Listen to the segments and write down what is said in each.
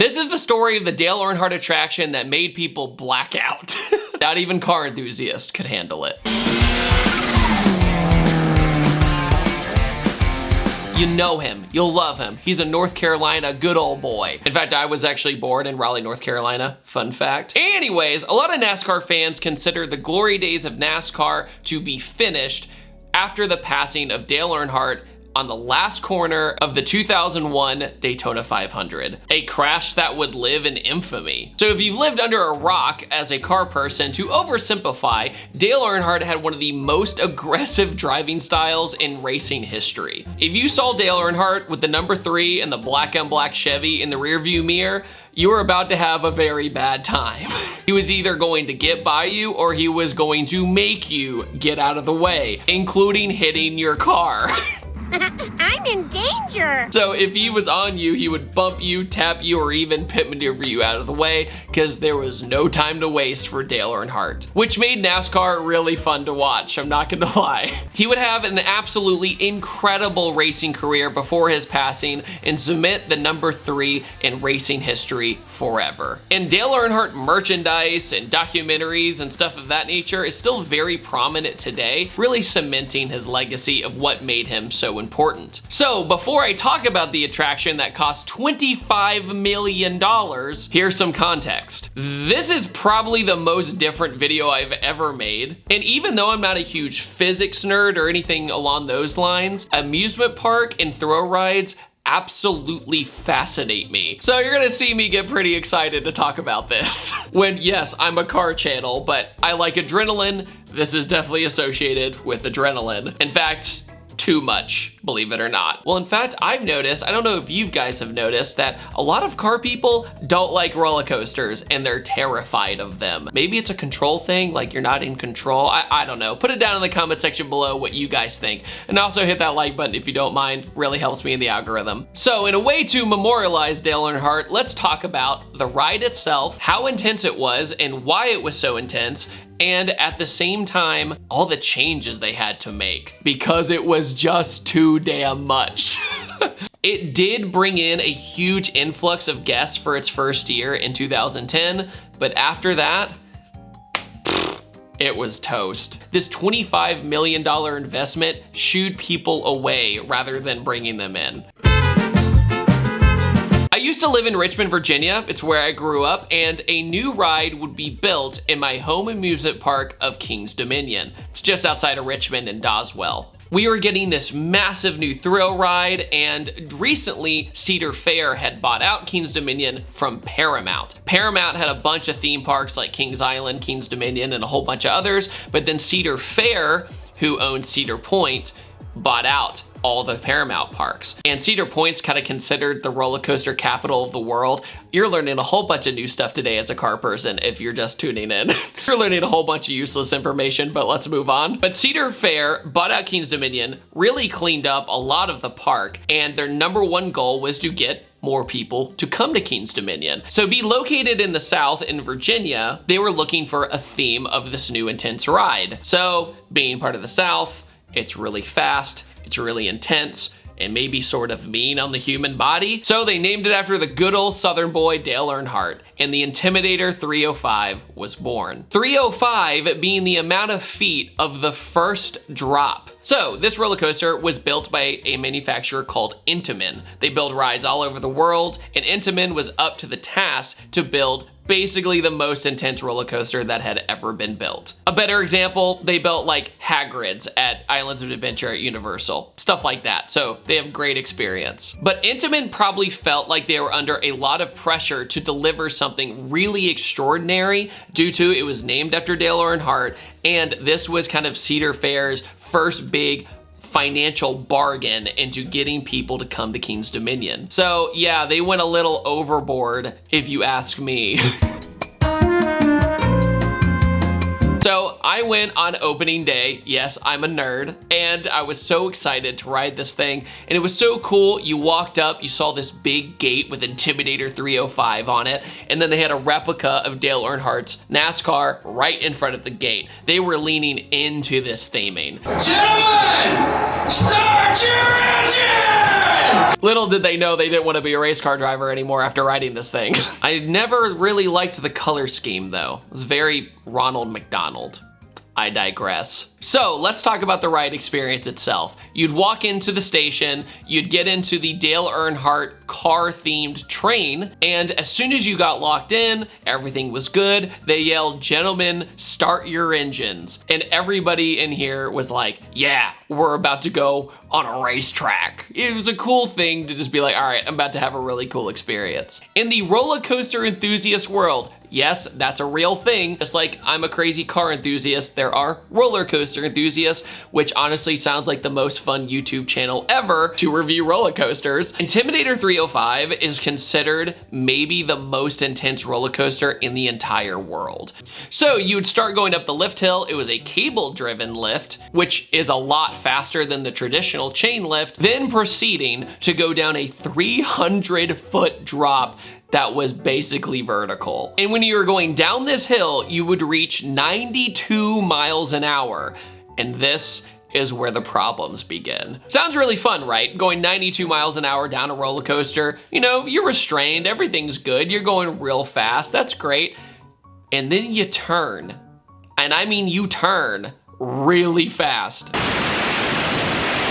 This is the story of the Dale Earnhardt attraction that made people black out. Not even car enthusiasts could handle it. You know him, you'll love him. He's a North Carolina good old boy. In fact, I was actually born in Raleigh, North Carolina. Fun fact. Anyways, a lot of NASCAR fans consider the glory days of NASCAR to be finished after the passing of Dale Earnhardt on the last corner of the 2001 Daytona 500, a crash that would live in infamy. So if you've lived under a rock as a car person, to oversimplify, Dale Earnhardt had one of the most aggressive driving styles in racing history. If you saw Dale Earnhardt with the number 3 and the black on black Chevy in the rearview mirror, you were about to have a very bad time. He was either going to get by you or he was going to make you get out of the way, including hitting your car. I'm in danger. So if he was on you, he would bump you, tap you, or even pit maneuver you out of the way because there was no time to waste for Dale Earnhardt, which made NASCAR really fun to watch, I'm not gonna lie. He would have an absolutely incredible racing career before his passing and cement the number 3 in racing history forever. And Dale Earnhardt merchandise and documentaries and stuff of that nature is still very prominent today, really cementing his legacy of what made him so important. So before I talk about the attraction that cost $25 million, here's some context. This is probably the most different video I've ever made. And even though I'm not a huge physics nerd or anything along those lines, amusement park and thrill rides absolutely fascinate me. So you're gonna see me get pretty excited to talk about this. When, yes, I'm a car channel, but I like adrenaline. This is definitely associated with adrenaline. In fact, too much, believe it or not. Well, in fact, I've noticed, I don't know if you guys have noticed, that a lot of car people don't like roller coasters and they're terrified of them. Maybe it's a control thing, like you're not in control. I don't know. Put it down in the comment section below what you guys think. And also hit that like button if you don't mind. Really helps me in the algorithm. So in a way to memorialize Dale Earnhardt, let's talk about the ride itself, how intense it was and why it was so intense, and at the same time, all the changes they had to make because it was just too damn much. It did bring in a huge influx of guests for its first year in 2010, but after that, it was toast. This $25 million investment shooed people away rather than bringing them in. I used to live in Richmond, Virginia. It's where I grew up, and a new ride would be built in my home amusement park of Kings Dominion. It's just outside of Richmond in Doswell. We were getting this massive new thrill ride, and recently Cedar Fair had bought out Kings Dominion from Paramount. Paramount had a bunch of theme parks like Kings Island, Kings Dominion, and a whole bunch of others, but then Cedar Fair, who owns Cedar Point, bought out all the Paramount parks. And Cedar Point's kind of considered the roller coaster capital of the world. You're learning a whole bunch of new stuff today as a car person if you're just tuning in. You're learning a whole bunch of useless information, but let's move on. But Cedar Fair bought out Kings Dominion, really cleaned up a lot of the park, and their number 1 goal was to get more people to come to Kings Dominion. So be located in the South in Virginia, they were looking for a theme of this new intense ride. So being part of the South, it's really fast, it's really intense, and maybe sort of mean on the human body. So they named it after the good old Southern boy Dale Earnhardt, and the Intimidator 305 was born. 305 being the amount of feet of the first drop. So this roller coaster was built by a manufacturer called Intamin. They build rides all over the world, and Intamin was up to the task to build basically the most intense roller coaster that had ever been built. A better example, they built like Hagrid's at Islands of Adventure at Universal, stuff like that. So they have great experience. But Intamin probably felt like they were under a lot of pressure to deliver something really extraordinary due to it was named after Dale Earnhardt, and this was kind of Cedar Fair's first big financial bargain into getting people to come to Kings Dominion. So yeah, they went a little overboard if you ask me. So I went on opening day. Yes, I'm a nerd, and I was so excited to ride this thing, and it was so cool. You walked up, you saw this big gate with Intimidator 305 on it, and then they had a replica of Dale Earnhardt's NASCAR right in front of the gate. They were leaning into this theming. Gentlemen, start your engine! Little did they know they didn't want to be a race car driver anymore after riding this thing. I never really liked the color scheme though. It was very Ronald McDonald. I digress. So let's talk about the ride experience itself. You'd walk into the station, you'd get into the Dale Earnhardt car-themed train, and as soon as you got locked in, everything was good. They yelled, "Gentlemen, start your engines." And everybody in here was like, yeah, we're about to go on a racetrack. It was a cool thing to just be like, all right, I'm about to have a really cool experience. In the roller coaster enthusiast world, yes, that's a real thing. Just like I'm a crazy car enthusiast, there are roller coaster enthusiasts, which honestly sounds like the most fun YouTube channel ever to review roller coasters. Intimidator 305 is considered maybe the most intense roller coaster in the entire world. So you would start going up the lift hill. It was a cable-driven lift, which is a lot faster than the traditional chain lift, then proceeding to go down a 300-foot drop that was basically vertical. And when you were going down this hill, you would reach 92 miles an hour. And this is where the problems begin. Sounds really fun, right? Going 92 miles an hour down a roller coaster. You know, you're restrained, everything's good, you're going real fast, that's great. And then you turn. And I mean you turn really fast.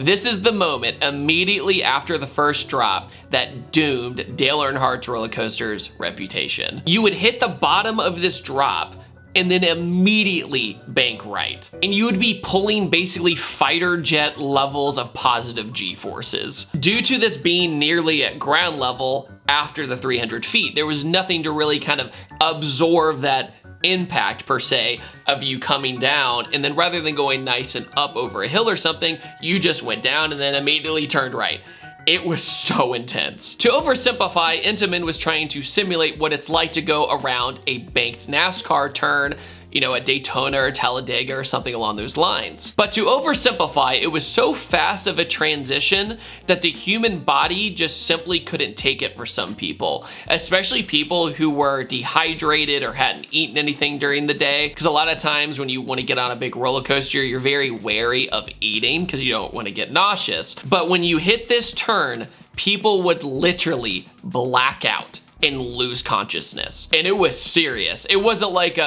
This is the moment immediately after the first drop that doomed Dale Earnhardt's roller coaster's reputation. You would hit the bottom of this drop and then immediately bank right. And you would be pulling basically fighter jet levels of positive G-forces. Due to this being nearly at ground level after the 300 feet, there was nothing to really kind of absorb that impact per se of you coming down, and then rather than going nice and up over a hill or something, you just went down and then immediately turned right. It was so intense. To oversimplify, Intamin was trying to simulate what it's like to go around a banked NASCAR turn, you know, at Daytona or Talladega or something along those lines. But to oversimplify, it was so fast of a transition that the human body just simply couldn't take it for some people, especially people who were dehydrated or hadn't eaten anything during the day. Because a lot of times when you want to get on a big roller coaster, you're very wary of eating because you don't want to get nauseous. But when you hit this turn, people would literally black out and lose consciousness. And it was serious. It wasn't like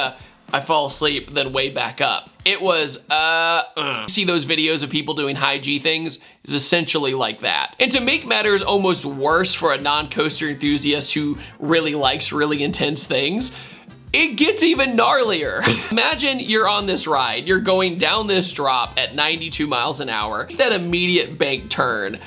I fall asleep, then way back up. It was, See those videos of people doing high G things? It's essentially like that. And to make matters almost worse for a non-coaster enthusiast who really likes really intense things, it gets even gnarlier. Imagine you're on this ride, you're going down this drop at 92 miles an hour, that immediate bank turn,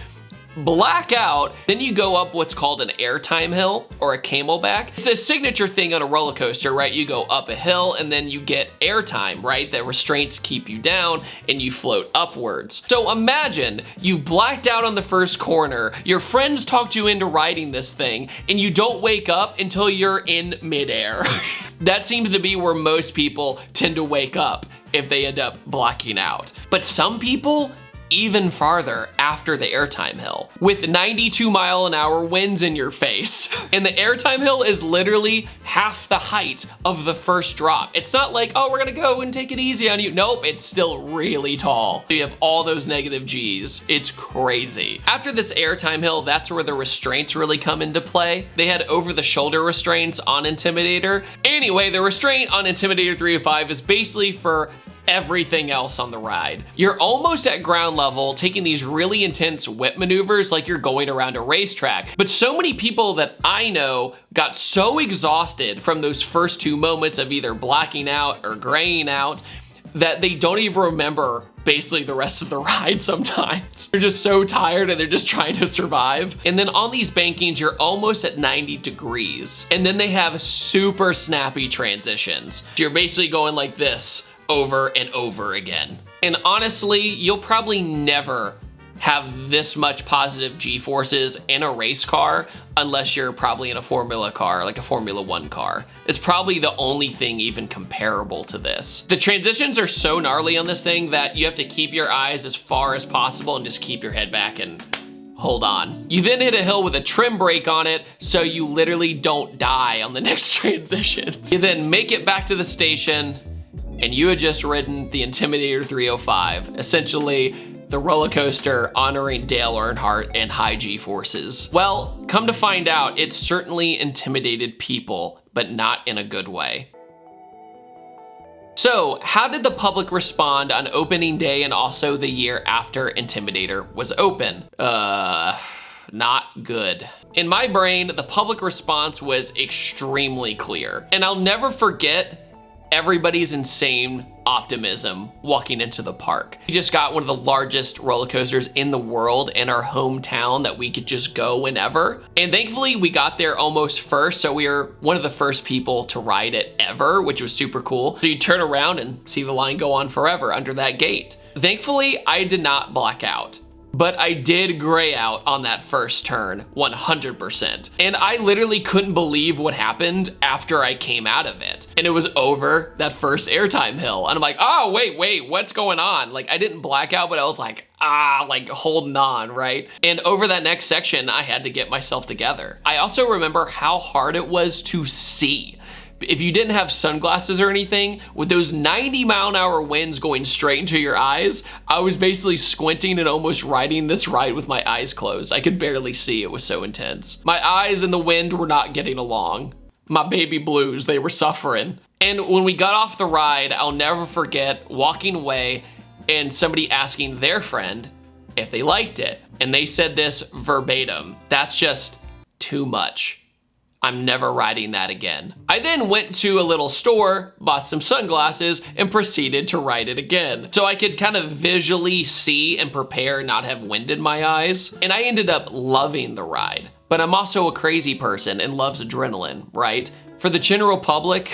blackout, then you go up what's called an airtime hill or a camelback. It's a signature thing on a roller coaster, right? You go up a hill and then you get airtime, right? The restraints keep you down and you float upwards. So imagine you've blacked out on the first corner, your friends talked you into riding this thing, and you don't wake up until you're in midair. That seems to be where most people tend to wake up if they end up blacking out. But some people, even farther after the airtime hill with 92 mile an hour winds in your face. And the airtime hill is literally half the height of the first drop. It's not like, oh, we're gonna go and take it easy on you. Nope, it's still really tall. You have all those negative G's. It's crazy. After this airtime hill, that's where the restraints really come into play. They had over the shoulder restraints on Intimidator. Anyway, the restraint on Intimidator 305 is basically for everything else on the ride. You're almost at ground level taking these really intense whip maneuvers like you're going around a racetrack. But so many people that I know got so exhausted from those first two moments of either blacking out or graying out that they don't even remember basically the rest of the ride sometimes. They're just so tired and they're just trying to survive. And then on these bankings, you're almost at 90 degrees. And then they have super snappy transitions. You're basically going like this over and over again. And honestly, you'll probably never have this much positive G-forces in a race car unless you're probably in a Formula car, like a Formula One car. It's probably the only thing even comparable to this. The transitions are so gnarly on this thing that you have to keep your eyes as far as possible and just keep your head back and hold on. You then hit a hill with a trim brake on it, so you literally don't die on the next transitions. You then make it back to the station, and you had just ridden the Intimidator 305, essentially the roller coaster honoring Dale Earnhardt and high G forces. Well, come to find out, it certainly intimidated people, but not in a good way. So, how did the public respond on opening day and also the year after Intimidator was open? Not good. In my brain, the public response was extremely clear. And I'll never forget everybody's insane optimism walking into the park. We just got one of the largest roller coasters in the world in our hometown that we could just go whenever. And thankfully we got there almost first, so we were one of the first people to ride it ever, which was super cool. So you turn around and see the line go on forever under that gate. Thankfully, I did not black out. But I did gray out on that first turn, 100%. And I literally couldn't believe what happened after I came out of it. And it was over that first airtime hill. And I'm like, oh, wait, what's going on? Like, I didn't black out, but I was like, like holding on, right? And over that next section, I had to get myself together. I also remember how hard it was to see. If you didn't have sunglasses or anything, with those 90-mile-an-hour winds going straight into your eyes, I was basically squinting and almost riding this ride with my eyes closed. I could barely see, it was so intense. My eyes and the wind were not getting along. My baby blues, they were suffering. And when we got off the ride, I'll never forget walking away and somebody asking their friend if they liked it. And they said this verbatim, "That's just too much. I'm never riding that again." I then went to a little store, bought some sunglasses, and proceeded to ride it again. So I could kind of visually see and prepare, not have wind in my eyes. And I ended up loving the ride. But I'm also a crazy person and loves adrenaline, right? For the general public,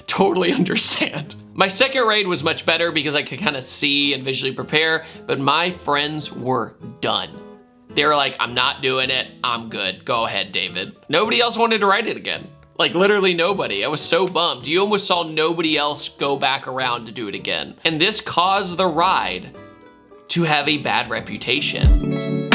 totally understand. My second raid was much better because I could kind of see and visually prepare, but my friends were done. They were like, "I'm not doing it, I'm good, go ahead, David." Nobody else wanted to ride it again. Like literally nobody. I was so bummed. You almost saw nobody else go back around to do it again. And this caused the ride to have a bad reputation.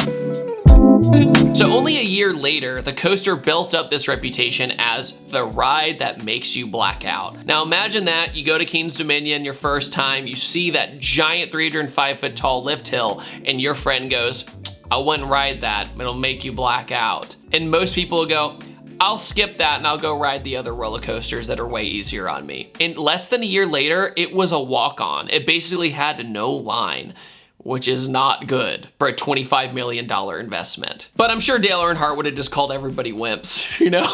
So only a year later, the coaster built up this reputation as the ride that makes you black out. Now imagine that, you go to King's Dominion your first time, you see that giant 305-foot tall lift hill, and your friend goes, "I wouldn't ride that, it'll make you black out." And most people will go, "I'll skip that and I'll go ride the other roller coasters that are way easier on me." And less than a year later, it was a walk-on. It basically had no line, which is not good for a $25 million investment. But I'm sure Dale Earnhardt would have just called everybody wimps, you know?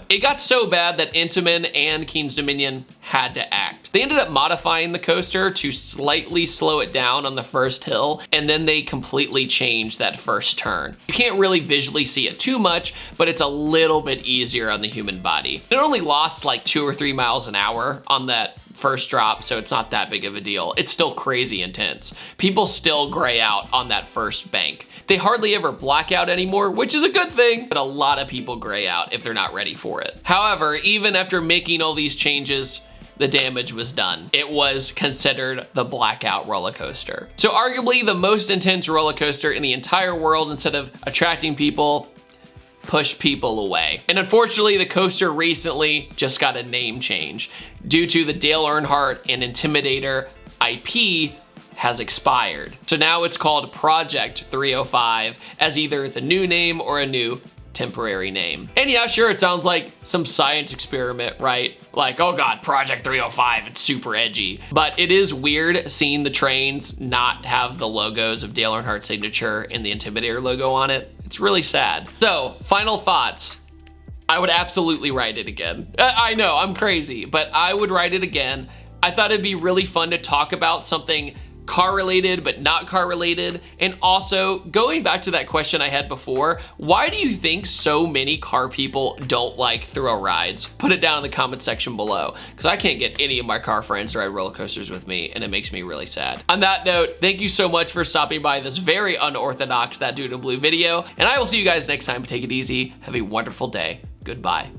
It got so bad that Intamin and King's Dominion had to act. They ended up modifying the coaster to slightly slow it down on the first hill, and then they completely changed that first turn. You can't really visually see it too much, but it's a little bit easier on the human body. It only lost like 2 or 3 miles an hour on that first drop, so it's not that big of a deal. It's still crazy intense. People still gray out on that first bank. They hardly ever black out anymore, which is a good thing, but a lot of people gray out if they're not ready for it. However, even after making all these changes, the damage was done. It was considered the blackout roller coaster. So arguably the most intense roller coaster in the entire world. Instead of attracting people, push people away. And unfortunately, the coaster recently just got a name change due to the Dale Earnhardt and Intimidator IP has expired. So now it's called Project 305 as either the new name or a new temporary name. And yeah, sure, it sounds like some science experiment, right? Like, oh God, Project 305, it's super edgy. But it is weird seeing the trains not have the logos of Dale Earnhardt's signature and the Intimidator logo on it. It's really sad. So, final thoughts. I would absolutely ride it again. I know, I'm crazy, but I would ride it again. I thought it'd be really fun to talk about something car related, but not car related. And also, going back to that question I had before, why do you think so many car people don't like thrill rides? Put it down in the comment section below, because I can't get any of my car friends to ride roller coasters with me, and it makes me really sad. On that note, thank you so much for stopping by this very unorthodox That Dude in Blue video, and I will see you guys next time. Take it easy. Have a wonderful day. Goodbye.